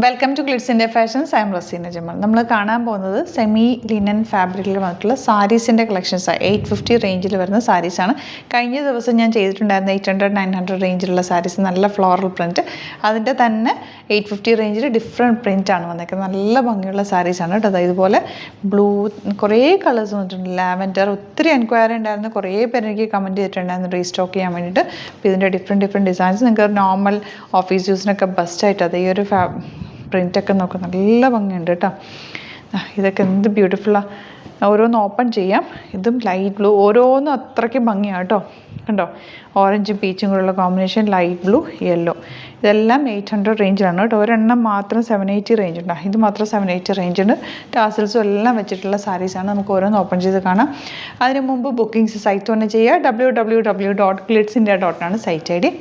Welcome to Glitz India fashions. I am Razeena Jamal. നമ്മൾ കാണാൻ പോകുന്നത് സെമി ലിനൻ ഫാബ്രിക്കിൽ വന്നിട്ടുള്ള സാരീസിൻ്റെ കളക്ഷൻസാണ്. 850 റേഞ്ചിൽ വരുന്ന സാരീസാണ്. കഴിഞ്ഞ ദിവസം ഞാൻ ചെയ്തിട്ടുണ്ടായിരുന്ന 800-900 റേഞ്ചിലുള്ള സാരീസ്, നല്ല ഫ്ലോറൽ പ്രിൻറ്റ്. അതിൻ്റെ തന്നെ 850 റേഞ്ചിൽ ഡിഫറെൻറ്റ് പ്രിൻറ്റാണ് വന്നേക്കുന്നത്. നല്ല ഭംഗിയുള്ള സാരീസാണ് കേട്ടോ. അതായത് ഇതുപോലെ ബ്ലൂ, കുറേ കളേഴ്സ് വന്നിട്ടുണ്ട്. ലാവൻഡർ, ഒത്തിരി എൻക്വയറി ഉണ്ടായിരുന്നു. കുറേ പേര് എനിക്ക് കമൻറ്റ് ചെയ്തിട്ടുണ്ടായിരുന്നു റീസ്റ്റോക്ക് ചെയ്യാൻ വേണ്ടിയിട്ട്. അപ്പോൾ ഇതിൻ്റെ ഡിഫറെൻറ്റ് ഡിസൈൻസ് നിങ്ങൾക്ക് നോർമൽ ഓഫീസ് യൂസിനൊക്കെ ബെസ്റ്റായിട്ട് അത് ഈ ഒരു പ്രിൻ്റൊക്കെ നോക്കാം. നല്ല ഭംഗിയുണ്ട് കേട്ടോ. ഇതൊക്കെ എന്ത് ബ്യൂട്ടിഫുള്ളാണ്. ഓരോന്ന് ഓപ്പൺ ചെയ്യാം. ഇതും ലൈറ്റ് ബ്ലൂ, ഓരോന്നും അത്രയ്ക്ക് ഭംഗിയാണ് കേട്ടോ. കണ്ടോ, ഓറഞ്ചും പീച്ചും കൂടെയുള്ള കോമ്പിനേഷൻ, ലൈറ്റ് ബ്ലൂ, യെല്ലോ. ഇതെല്ലാം 800 റേഞ്ചിലാണ് കേട്ടോ. ഒരെണ്ണം മാത്രം 780 റേഞ്ച് ഉണ്ട്. ഇത് മാത്രം 780 റേഞ്ച് ഉണ്ട്. ടാസിൽസും എല്ലാം വെച്ചിട്ടുള്ള സാരീസാണ്. നമുക്ക് ഓരോന്ന് ഓപ്പൺ ചെയ്ത് കാണാം. അതിന് മുമ്പ് ബുക്കിംഗ്സ് സൈറ്റ് തന്നെ ചെയ്യുക. www.glitsindia.com site I D.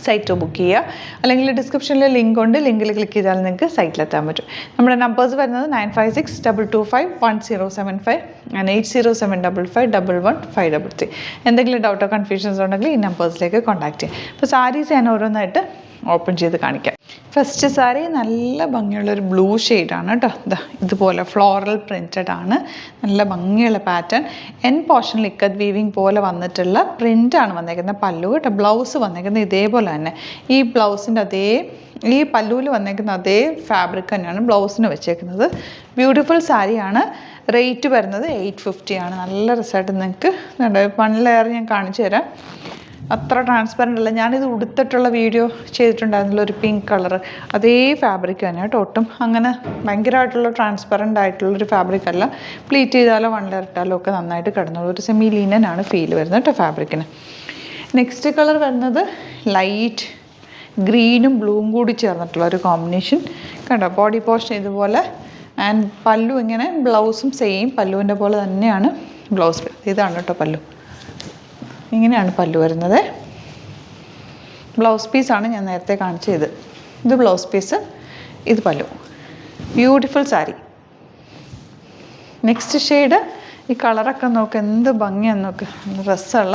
Site book ചെയ്യുക. അല്ലെങ്കിൽ ഡിസ്ക്രിപ്ഷനിൽ ലിങ്ക് ഉണ്ട്. ലിങ്കിൽ ക്ലിക്ക് ചെയ്താൽ നിങ്ങൾക്ക് സൈറ്റിലെത്താൻ പറ്റും. നമ്മുടെ നമ്പേഴ്സ് വരുന്നത് 9562251075 ആൻഡ് 8075551133. എന്തെങ്കിലും ഡൗട്ടോ കൺഫ്യൂഷൻസ് ഉണ്ടെങ്കിൽ ഈ നമ്പേഴ്സിലേക്ക് കോൺടാക്ട് ചെയ്യാം. അപ്പോൾ സാരീസ് ഞാൻ ഓരോന്നായിട്ട് ഓപ്പൺ ചെയ്ത് കാണിക്കാം. ഫസ്റ്റ് സാരി നല്ല ഭംഗിയുള്ളൊരു ബ്ലൂ ഷെയ്ഡാണ് കേട്ടോ. ഇതുപോലെ ഫ്ലോറൽ പ്രിൻറ്റഡ് ആണ്. നല്ല ഭംഗിയുള്ള പാറ്റേൺ. എൻ പോർഷനിൽ ഇക്കത്ത് വീവിങ് പോലെ വന്നിട്ടുള്ള പ്രിൻ്റാണ് വന്നേക്കുന്നത്. പല്ലു കേട്ടോ. ബ്ലൗസ് വന്നേക്കുന്നത് ഇതേപോലെ തന്നെ. ഈ ബ്ലൗസിൻ്റെ ഈ പല്ലുവിൽ വന്നേക്കുന്ന അതേ ഫാബ്രിക് തന്നെയാണ് ബ്ലൗസിന് വെച്ചേക്കുന്നത്. ബ്യൂട്ടിഫുൾ സാരിയാണ്. റേറ്റ് വരുന്നത് 850 ആണ്. നല്ല രസമായിട്ട് നിങ്ങൾക്ക് വൺ ലെയർ ഞാൻ കാണിച്ചു തരാം. അത്ര ട്രാൻസ്പെറൻ്റ് അല്ല. ഞാനിത് ഉടുത്തിട്ടുള്ള വീഡിയോ ചെയ്തിട്ടുണ്ടായിരുന്നല്ലോ, ഒരു പിങ്ക് കളർ. അതേ ഫാബ്രിക് തന്നെ കേട്ടോ. ഒട്ടും അങ്ങനെ ഭയങ്കരമായിട്ടുള്ള ട്രാൻസ്പെറൻ്റ് ആയിട്ടുള്ളൊരു ഫാബ്രിക് അല്ല. പ്ലീറ്റ് ചെയ്താലോ വൺ ലെയർ ഇട്ടാലോ ഒക്കെ നന്നായിട്ട് കിടന്നുള്ളൂ. ഒരു സെമി ലീനനാണ് ഫീൽ വരുന്നത് കേട്ടോ ഫാബ്രിക്കിന്. നെക്സ്റ്റ് കളർ വരുന്നത് ലൈറ്റ് ഗ്രീനും ബ്ലൂവും കൂടി ചേർന്നിട്ടുള്ള ഒരു കോമ്പിനേഷൻ. കണ്ടോ, ബോഡി പോർഷൻ ഇതുപോലെ. ആൻഡ് പല്ലു ഇങ്ങനെ, ബ്ലൗസും സെയിം പല്ലുവിൻ്റെ പോലെ തന്നെയാണ് ബ്ലൗസ്. ഇതാണ് കേട്ടോ പല്ലു. ഇങ്ങനെയാണ് പല്ലു വരുന്നത്. ബ്ലൗസ് പീസാണ് ഞാൻ നേരത്തെ കാണിച്ചത്. ഇത് ബ്ലൗസ് പീസ്, ഇത് pallu. Beautiful sari. Next shade. ഈ കളറൊക്കെ നോക്ക്, എന്ത് ഭംഗിയാന്ന് നോക്ക്. രസമുള്ള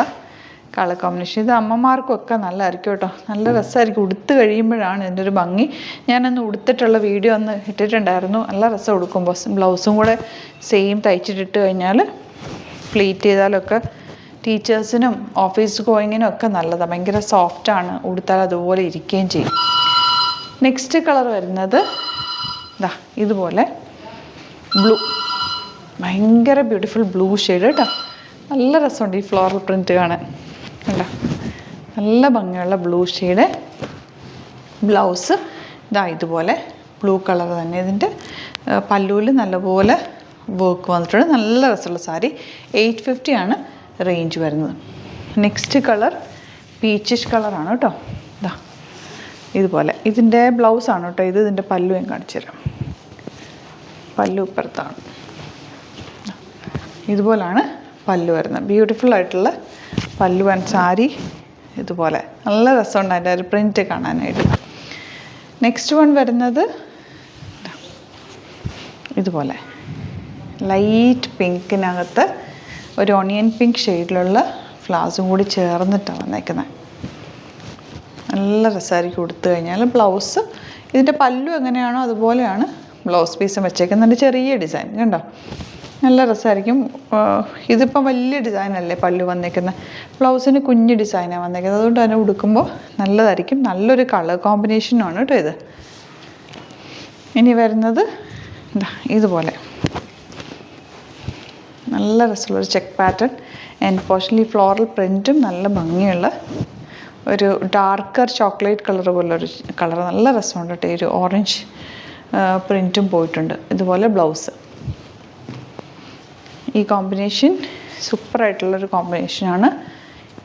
കളർ കോമ്പിനേഷൻ. ഇത് അമ്മമാർക്കൊക്കെ നല്ലതായിരിക്കും കേട്ടോ. നല്ല രസമായിരിക്കും. ഉടുത്ത് കഴിയുമ്പോഴാണ് ഇതിൻ്റെ ഒരു ഭംഗി. ഞാനന്ന് ഉടുത്തിട്ടുള്ള വീഡിയോ ഒന്ന് ഇട്ടിട്ടുണ്ടായിരുന്നു. നല്ല രസം ഉടുക്കുമ്പോൾ. ബ്ലൗസും കൂടെ സെയിം തയ്ച്ചിട്ടിട്ട് കഴിഞ്ഞാൽ പ്ലീറ്റ് ചെയ്താലൊക്കെ ടീച്ചേഴ്സിനും ഓഫീസ് ഗോയിങ്ങിനും ഒക്കെ നല്ലതാണ്. ഭയങ്കര സോഫ്റ്റാണ്. ഉടുത്താൽ അതുപോലെ ഇരിക്കുകയും ചെയ്യും. നെക്സ്റ്റ് കളർ വരുന്നത് ഇതുപോലെ ബ്ലൂ. ഭയങ്കര ബ്യൂട്ടിഫുൾ ബ്ലൂ ഷെയ്ഡ് കേട്ടോ. നല്ല രസമുണ്ട് ഈ ഫ്ലോറൽ പ്രിൻറ്റ് കാണാൻ. കണ്ടോ, നല്ല ഭംഗിയുള്ള ബ്ലൂ ഷെയ്ഡ്. ബ്ലൗസ് ഇതുപോലെ ബ്ലൂ കളർ തന്നെ. ഇതിൻ്റെ പല്ലുവിൽ നല്ലപോലെ വർക്ക് വന്നിട്ടുണ്ട്. നല്ല രസമുള്ള സാരി. 850 ആണ് റേഞ്ച് വരുന്നത്. നെക്സ്റ്റ് കളർ പീച്ചിഷ് കളറാണ് കേട്ടോ. ഇതുപോലെ. ഇതിൻ്റെ ബ്ലൗസാണ് കേട്ടോ ഇത്. ഇതിൻ്റെ പല്ലു ഞാൻ കാണിച്ചു തരാം. പല്ലു ഇപ്പുറത്താണ്. ഇതുപോലാണ് പല്ലു വരുന്നത്. ബ്യൂട്ടിഫുൾ ആയിട്ടുള്ള പല്ലു ആൻഡ് സാരി. ഇതുപോലെ നല്ല രസമുണ്ട് അതിൻ്റെ ഒരു പ്രിൻറ്റ് കാണാനായിട്ട്. നെക്സ്റ്റ് വൺ വരുന്നത് ഇതുപോലെ ലൈറ്റ് പിങ്കിനകത്ത് ഒരു ഓണിയൻ പിങ്ക് ഷെയ്ഡിലുള്ള ഫ്ലവേഴ്സും കൂടി ചേർന്നിട്ടാണ് വന്നേക്കുന്നത്. നല്ല രസമായിരിക്കും ഉടുത്തു കഴിഞ്ഞാൽ. ബ്ലൗസ് ഇതിൻ്റെ പല്ലു എങ്ങനെയാണോ അതുപോലെയാണ് ബ്ലൗസ് പീസും വെച്ചേക്കുന്നത്. ചെറിയ ഡിസൈൻ കണ്ടോ, നല്ല രസമായിരിക്കും. ഇതിപ്പോൾ വലിയ ഡിസൈനല്ലേ പല്ലു വന്നേക്കുന്നത്. ബ്ലൗസിന് കുഞ്ഞ് ഡിസൈനാണ് വന്നേക്കുന്നത്. അതുകൊണ്ട് തന്നെ ഉടുക്കുമ്പോൾ നല്ലതായിരിക്കും. നല്ലൊരു കളർ കോമ്പിനേഷനാണ് കേട്ടോ ഇത്. ഇനി വരുന്നത് ഇതുപോലെ നല്ല രസമുള്ളൊരു ചെക്ക് പാറ്റേൺ. ആൻഡ് പോർഷനിൽ ഫ്ലോറൽ പ്രിൻറ്റും നല്ല ഭംഗിയുള്ള ഒരു ഡാർക്കർ ചോക്ലേറ്റ് കളർ പോലൊരു കളർ. നല്ല രസമുണ്ട് കേട്ടോ. ഒരു ഓറഞ്ച് പ്രിൻറ്റും പോയിട്ടുണ്ട്. ഇതുപോലെ ബ്ലൗസ്. ഈ കോമ്പിനേഷൻ സൂപ്പറായിട്ടുള്ളൊരു കോമ്പിനേഷനാണ്.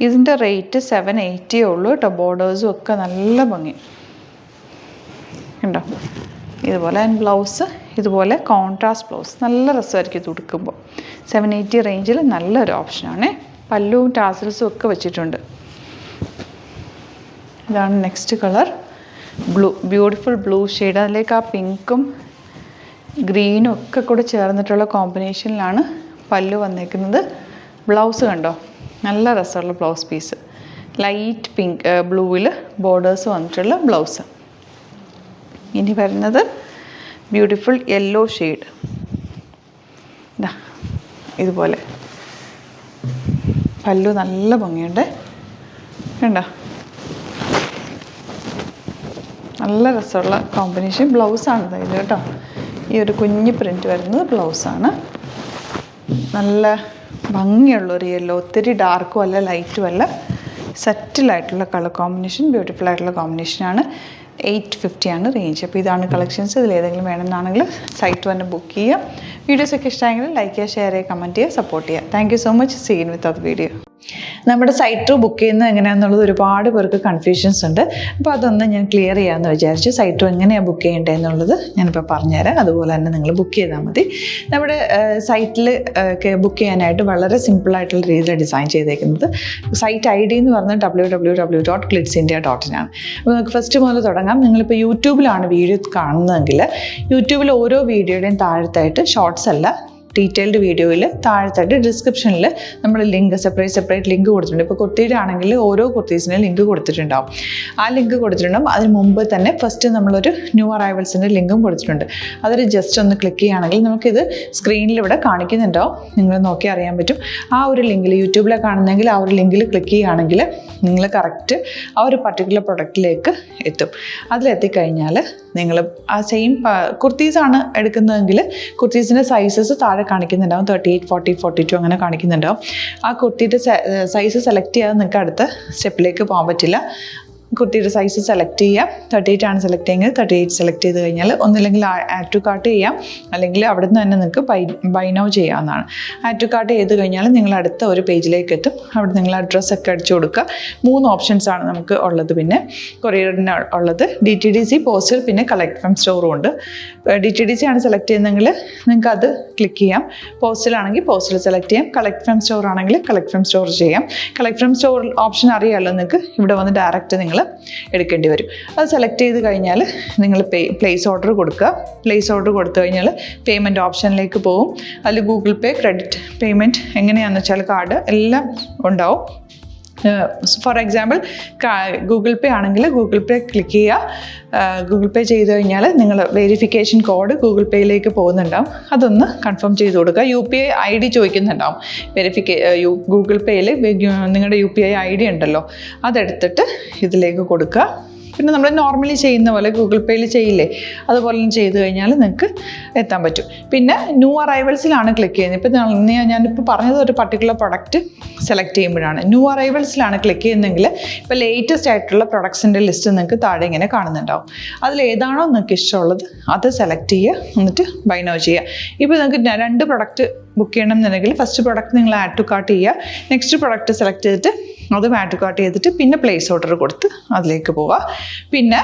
ഇതിൻ്റെ റേറ്റ് 780 ഉള്ളൂ കേട്ടോ. ബോർഡേഴ്സും ഒക്കെ നല്ല ഭംഗി ഉണ്ടോ. ഇതുപോലെ. ആൻഡ് ബ്ലൗസ് ഇതുപോലെ കോൺട്രാസ്റ്റ് ബ്ലൗസ്. നല്ല രസമായിരിക്കും ഇത് ഉടുക്കുമ്പോൾ. 780 റേഞ്ചിൽ നല്ലൊരു ഓപ്ഷനാണ്. പല്ലുവും ടാസിൽസും ഒക്കെ വെച്ചിട്ടുണ്ട്. ഇതാണ് next colour blue. Beautiful blue shade. അതിലേക്ക് ആ പിങ്കും ഗ്രീനും ഒക്കെ കൂടെ ചേർന്നിട്ടുള്ള കോമ്പിനേഷനിലാണ് പല്ലു വന്നേക്കുന്നത്. ബ്ലൗസ് കണ്ടോ, നല്ല രസമുള്ള ബ്ലൗസ് പീസ്. ലൈറ്റ് പിങ്ക് ബ്ലൂവിൽ ബോർഡേഴ്സ് വന്നിട്ടുള്ള ബ്ലൗസ്. ഇനി വരുന്നത് ബ്യൂട്ടിഫുൾ യെല്ലോ ഷെയ്ഡ്. ഇതാ ഇതുപോലെ പല്ലു നല്ല ഭംഗിയുണ്ട്, കണ്ടോ? നല്ല രസമുള്ള കോമ്പിനേഷൻ. ബ്ലൗസാണ് ഇത് കേട്ടോ. ഈ ഒരു കുഞ്ഞ് പ്രിൻ്റ് വരുന്നത് ബ്ലൗസാണ്. നല്ല ഭംഗിയുള്ളൊരു യെല്ലോ, ഒത്തിരി ഡാർക്കും അല്ല ലൈറ്റും അല്ല, സെറ്റിലായിട്ടുള്ള കളർ കോമ്പിനേഷൻ, ബ്യൂട്ടിഫുൾ ആയിട്ടുള്ള കോമ്പിനേഷനാണ്. 850 ആണ് റേഞ്ച്. അപ്പോൾ ഇതാണ് കളക്ഷൻസ്. ഇതിൽ ഏതെങ്കിലും വേണമെന്നാണെങ്കിൽ സൈറ്റ് വന്ന് ബുക്ക് ചെയ്യുക. വീഡിയോസൊക്കെ ഇഷ്ടമായെങ്കിൽ ലൈക്ക് ചെയ്യുക, ഷെയർ ചെയ്യുക, കമൻറ്റ് ചെയ്യുക, സപ്പോർട്ട് ചെയ്യുക. Thank you so much. See you with അത് വീഡിയോ. നമ്മുടെ സൈറ്റ് ബുക്ക് ചെയ്യുന്നത് എങ്ങനെയാണെന്നുള്ളത് ഒരുപാട് പേർക്ക് കൺഫ്യൂഷൻസ് ഉണ്ട്. അപ്പോൾ അതൊന്ന് ഞാൻ ക്ലിയർ ചെയ്യാമെന്ന് വിചാരിച്ചു. സൈറ്റ് എങ്ങനെയാണ് ബുക്ക് ചെയ്യേണ്ടത് എന്നുള്ളത് ഞാനിപ്പോൾ പറഞ്ഞുതരാം. അതുപോലെ തന്നെ നിങ്ങൾ ബുക്ക് ചെയ്താൽ മതി. നമ്മുടെ സൈറ്റിൽ ബുക്ക് ചെയ്യാനായിട്ട് വളരെ സിമ്പിളായിട്ടുള്ള രീതിയിൽ ഡിസൈൻ ചെയ്തേക്കുന്നത്. സൈറ്റ് ID എന്ന് പറഞ്ഞാൽ www.glitzindia.in ആണ്. അപ്പോൾ നമുക്ക് ഫസ്റ്റ് മുതൽ തുടങ്ങാം. നിങ്ങളിപ്പോൾ യൂട്യൂബിലാണ് വീഡിയോ കാണുന്നതെങ്കിൽ യൂട്യൂബിൽ ഓരോ വീഡിയോയുടെയും താഴത്തായിട്ട് ഷോർട്സ് അല്ല, ഡീറ്റെയിൽഡ് വീഡിയോയിൽ താഴത്തായിട്ട് ഡിസ്ക്രിപ്ഷനിൽ നമ്മൾ ലിങ്ക് സെപ്പറേറ്റ് ലിങ്ക് കൊടുത്തിട്ടുണ്ട്. ഇപ്പോൾ കുർത്തിയുടെ ആണെങ്കിൽ ഓരോ കുർത്തീസിനും ലിങ്ക് കൊടുത്തിട്ടുണ്ടാവും. ആ ലിങ്ക് കൊടുത്തിട്ടുണ്ടാവും. അതിന് മുമ്പ് തന്നെ ഫസ്റ്റ് നമ്മളൊരു ന്യൂ അറൈവൽസിൻ്റെ ലിങ്കും കൊടുത്തിട്ടുണ്ട്. അതൊരു ജസ്റ്റ് ഒന്ന് ക്ലിക്ക് ചെയ്യുകയാണെങ്കിൽ നമുക്കിത് സ്ക്രീനിൽ ഇവിടെ കാണിക്കുന്നുണ്ടാവും. നിങ്ങൾ നോക്കി അറിയാൻ പറ്റും. ആ ഒരു ലിങ്കിൽ യൂട്യൂബിലെ കാണുന്നെങ്കിൽ ആ ഒരു ലിങ്കിൽ ക്ലിക്ക് ചെയ്യുകയാണെങ്കിൽ നിങ്ങൾ കറക്റ്റ് ആ ഒരു പർട്ടിക്കുലർ പ്രൊഡക്റ്റിലേക്ക് എത്തും. അതിലെത്തിക്കഴിഞ്ഞാൽ നിങ്ങൾ ആ സെയിം കുർത്തീസാണ് എടുക്കുന്നതെങ്കിൽ കുർത്തീസിൻ്റെ സൈസസ് താഴെ കാണിക്കുന്നുണ്ടാവും. 38, 40, 42 അങ്ങനെ കാണിക്കുന്നുണ്ടാവും. ആ കുർത്തിയുടെ സൈസ് സെലക്ട് ചെയ്യാതെ നിങ്ങൾക്ക് അടുത്ത സ്റ്റെപ്പിലേക്ക് പോകാൻ പറ്റില്ല. കുർത്തിയുടെ സൈസ് സെലക്ട് ചെയ്യാം. 38 ആണ് സെലക്ട് ചെയ്യുന്നത്. 38 സെലക്ട് ചെയ്ത് കഴിഞ്ഞാൽ ഒന്നില്ലെങ്കിൽ ആഡ് ടു കാർട്ട് ചെയ്യാം, അല്ലെങ്കിൽ അവിടെ നിന്ന് തന്നെ നിങ്ങൾക്ക് ബൈ നൗ ചെയ്യാവുന്നതാണ്. ആഡ് ടു കാർട്ട് ചെയ്ത് കഴിഞ്ഞാൽ നിങ്ങൾ അടുത്ത ഒരു പേജിലേക്ക് എത്തും. അവിടെ നിങ്ങൾ അഡ്രസ്സൊക്കെ അടിച്ചു കൊടുക്കുക. 3 ഓപ്ഷൻസാണ് നമുക്ക് ഉള്ളത്. പിന്നെ കൊറിയറിന് ഉള്ളത് DTDC, പോസ്റ്റൽ, പിന്നെ കളക്ട് ഫ്രം സ്റ്റോറും ഉണ്ട്. DTDC ആണ് സെലക്ട് ചെയ്യുന്നതെങ്കിൽ നിങ്ങൾക്ക് അത് ക്ലിക്ക് ചെയ്യാം. പോസ്റ്റലാണെങ്കിൽ പോസ്റ്റൽ സെലക്ട് ചെയ്യാം. കളക്ട് ഫ്രം സ്റ്റോർ ആണെങ്കിൽ കളക്ട് ഫ്രം സ്റ്റോർ ചെയ്യാം. കളക്ട് ഫ്രം സ്റ്റോർ ഓപ്ഷൻ അറിയാമല്ലോ നിങ്ങൾക്ക്. ഇവിടെ വന്ന് ഡയറക്റ്റ് നിങ്ങൾ എടുക്കേണ്ടി വരും. അത് സെലക്ട് ചെയ്ത് കഴിഞ്ഞാൽ നിങ്ങൾ പ്ലേസ് ഓർഡർ കൊടുക്കുക. പ്ലേസ് ഓർഡർ കൊടുത്തു കഴിഞ്ഞാൽ പേയ്മെൻറ്റ് ഓപ്ഷനിലേക്ക് പോകും. അതിൽ ഗൂഗിൾ പേ, ക്രെഡിറ്റ് പേയ്മെൻറ്റ് എങ്ങനെയാണെന്ന് വെച്ചാൽ കാർഡ് എല്ലാം ഉണ്ടാവും. ഫോർ എക്സാമ്പിൾ ഗൂഗിൾ പേ ആണെങ്കിൽ ഗൂഗിൾ പേ ക്ലിക്ക് ചെയ്യുക. ഗൂഗിൾ പേ ചെയ്ത് കഴിഞ്ഞാൽ നിങ്ങൾ വെരിഫിക്കേഷൻ കോഡ് ഗൂഗിൾ പേയിലേക്ക് പോകുന്നുണ്ടാവും. അതൊന്ന് കൺഫേം ചെയ്ത് കൊടുക്കുക. UPI ID ചോദിക്കുന്നുണ്ടാവും. ഗൂഗിൾ പേയിൽ നിങ്ങളുടെ UPI ID ഉണ്ടല്ലോ, അതെടുത്തിട്ട് ഇതിലേക്ക് കൊടുക്കുക. പിന്നെ നമ്മൾ നോർമലി ചെയ്യുന്ന പോലെ ഗൂഗിൾ പേയിൽ ചെയ്യില്ലേ, അതുപോലെ ചെയ്ത് കഴിഞ്ഞാൽ നിങ്ങൾക്ക് എത്താൻ പറ്റും. പിന്നെ ന്യൂ അറൈവൽസിലാണ് ക്ലിക്ക് ചെയ്യുന്നത്. ഇപ്പോൾ ഞാനിപ്പോൾ പറഞ്ഞത് ഒരു പർട്ടിക്കുലർ പ്രൊഡക്റ്റ് സെലക്ട് ചെയ്യുമ്പോഴാണ്. ന്യൂ അറൈവൽസിലാണ് ക്ലിക്ക് ചെയ്യുന്നതെങ്കിൽ ഇപ്പോൾ ലേറ്റസ്റ്റ് ആയിട്ടുള്ള പ്രൊഡക്ട്സിൻ്റെ ലിസ്റ്റ് നിങ്ങൾക്ക് താഴെ ഇങ്ങനെ കാണുന്നുണ്ടാവും. അതിൽ ഏതാണോ നിങ്ങൾക്ക് ഇഷ്ടമുള്ളത് അത് സെലക്ട് ചെയ്യുക, എന്നിട്ട് ബൈ നൗ ചെയ്യുക. ഇപ്പോൾ നിങ്ങൾക്ക് 2 പ്രൊഡക്റ്റ് ബുക്ക് ചെയ്യണം എന്നുണ്ടെങ്കിൽ ഫസ്റ്റ് പ്രൊഡക്റ്റ് നിങ്ങൾ ആഡ് ടു കാർട്ട് ചെയ്യുക. നെക്സ്റ്റ് പ്രൊഡക്റ്റ് സെലക്ട് ചെയ്തിട്ട് അതും ആഡ് ടു കാർട്ട് ചെയ്തിട്ട് പിന്നെ പ്ലേസ് ഓർഡർ കൊടുത്ത് അതിലേക്ക് പോവുക. പിന്നെ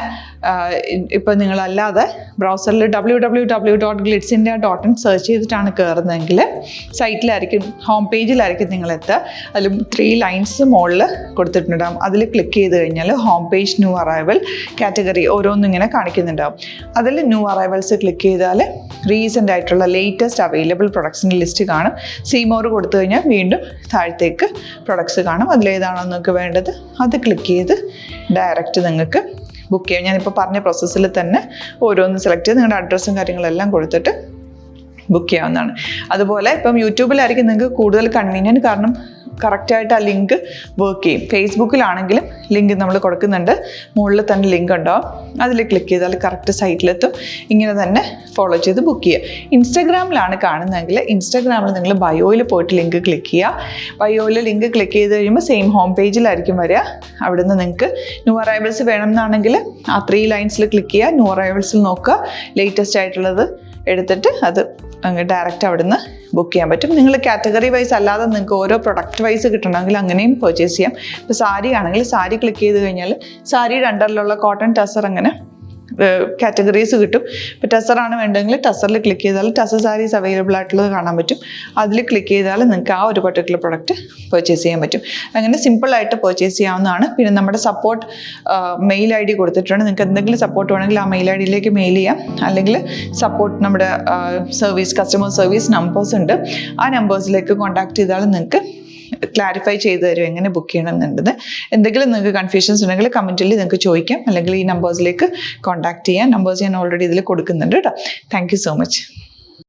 ഇപ്പോൾ നിങ്ങളല്ലാതെ ബ്രൗസറിൽ www.glitzindia.in സെർച്ച് ചെയ്തിട്ടാണ് കയറുന്നതെങ്കിൽ സൈറ്റിലായിരിക്കും, ഹോം പേജിലായിരിക്കും നിങ്ങളെത്തുക. അതിൽ 3 ലൈൻസ് മുകളിൽ കൊടുത്തിട്ടുണ്ടാകും. അതിൽ ക്ലിക്ക് ചെയ്ത് കഴിഞ്ഞാൽ home page, new arrival, category ഓരോന്നും ഇങ്ങനെ കാണിക്കുന്നുണ്ടാവും. അതിൽ ന്യൂ അറൈവൽസ് ക്ലിക്ക് ചെയ്താൽ റീസെൻ്റ് ആയിട്ടുള്ള ലേറ്റസ്റ്റ് അവൈലബിൾ പ്രൊഡക്ട്സിൻ്റെ ലിസ്റ്റ് കാണും. സീമോർ കൊടുത്തു കഴിഞ്ഞാൽ വീണ്ടും താഴത്തേക്ക് പ്രൊഡക്ട്സ് കാണും. അതിലേതാണോ നിങ്ങൾക്ക് വേണ്ടത് അത് ക്ലിക്ക് ചെയ്ത് ഡയറക്റ്റ് നിങ്ങൾക്ക് ബുക്ക് ചെയ്യാം. ഞാനിപ്പോൾ പറഞ്ഞ പ്രോസസ്സിൽ തന്നെ ഓരോന്ന് സെലക്ട് ചെയ്ത് നിങ്ങളുടെ അഡ്രസ്സും കാര്യങ്ങളെല്ലാം കൊടുത്തിട്ട് ബുക്ക് ചെയ്യാവുന്നതാണ്. അതുപോലെ ഇപ്പം യൂട്യൂബിലായിരിക്കും നിങ്ങൾക്ക് കൂടുതൽ കൺവീനിയൻറ്റ്, കാരണം കറക്റ്റായിട്ട് ആ ലിങ്ക് വർക്ക് ചെയ്യും. ഫേസ്ബുക്കിലാണെങ്കിലും ലിങ്ക് നമ്മൾ കൊടുക്കുന്നുണ്ട്, മുകളിൽ തന്നെ ലിങ്ക് ഉണ്ടാവും. അതിൽ ക്ലിക്ക് ചെയ്താൽ കറക്റ്റ് സൈറ്റിലെത്തും. ഇങ്ങനെ തന്നെ ഫോളോ ചെയ്ത് ബുക്ക് ചെയ്യുക. ഇൻസ്റ്റാഗ്രാമിലാണ് കാണുന്നതെങ്കിൽ ഇൻസ്റ്റാഗ്രാമിൽ നിങ്ങൾ ബയോയിൽ പോയിട്ട് ലിങ്ക് ക്ലിക്ക് ചെയ്യുക. ബയോയിൽ ലിങ്ക് ക്ലിക്ക് ചെയ്ത് കഴിയുമ്പോൾ സെയിം ഹോം പേജിലായിരിക്കും വരിക. അവിടുന്ന് നിങ്ങൾക്ക് ന്യൂ അറൈവൽസ് വേണമെന്നാണെങ്കിൽ ആ 3 ലൈൻസിൽ ക്ലിക്ക് ചെയ്യുക. ന്യൂ അറൈവൽസിൽ നോക്കുക, ലേറ്റസ്റ്റ് ആയിട്ടുള്ളത് എടുത്തിട്ട് അത് അങ്ങ് ഡയറക്റ്റ് അവിടുന്ന് ബുക്ക് ചെയ്യാൻ പറ്റും. നിങ്ങൾ കാറ്റഗറി വൈസ് അല്ലാതെ നിങ്ങൾക്ക് ഓരോ പ്രൊഡക്റ്റ് വൈസ് കിട്ടണമെങ്കിൽ അങ്ങനെയും പർച്ചേസ് ചെയ്യാം. ഇപ്പോൾ സാരി ആണെങ്കിൽ സാരി ക്ലിക്ക് ചെയ്ത് കഴിഞ്ഞാൽ സാരിയുടെ അണ്ടറിലുള്ള കോട്ടൺ ടസർ അങ്ങനെ കാറ്റഗറീസ് കിട്ടും. ഇപ്പോൾ ടസറാണ് വേണ്ടതെങ്കിൽ ടസറിൽ ക്ലിക്ക് ചെയ്താൽ ടസർ സാരീസ് അവൈലബിൾ ആയിട്ടുള്ളത് കാണാൻ പറ്റും. അതിൽ ക്ലിക്ക് ചെയ്താൽ നിങ്ങൾക്ക് ആ ഒരു പർട്ടിക്കുലർ പ്രൊഡക്റ്റ് പർച്ചേസ് ചെയ്യാൻ പറ്റും. അങ്ങനെ സിമ്പിളായിട്ട് പർച്ചേസ് ചെയ്യാവുന്നതാണ്. പിന്നെ നമ്മുടെ സപ്പോർട്ട് മെയിൽ ID കൊടുത്തിട്ടുണ്ട്. നിങ്ങൾക്ക് എന്തെങ്കിലും സപ്പോർട്ട് വേണമെങ്കിൽ ആ മെയിൽ IDയിലേക്ക് മെയിൽ ചെയ്യാം. അല്ലെങ്കിൽ സപ്പോർട്ട് നമ്മുടെ കസ്റ്റമർ സർവീസ് നമ്പേഴ്സ് ഉണ്ട്. ആ നമ്പേഴ്സിലേക്ക് കോൺടാക്ട് ചെയ്താൽ നിങ്ങൾക്ക് ക്ലാരിഫൈ ചെയ്ത് തരും എങ്ങനെ ബുക്ക് ചെയ്യണം എന്നുള്ളത്. എന്തെങ്കിലും നിങ്ങൾക്ക് കൺഫ്യൂഷൻസ് ഉണ്ടെങ്കിൽ കമൻറ്റിൽ നിങ്ങൾക്ക് ചോദിക്കാം, അല്ലെങ്കിൽ ഈ നമ്പേഴ്സിലേക്ക് കോൺടാക്ട് ചെയ്യാം. നമ്പേഴ്സ് ഞാൻ ഓൾറെഡി ഇതിൽ കൊടുക്കുന്നുണ്ട് കേട്ടോ. Thank you so much.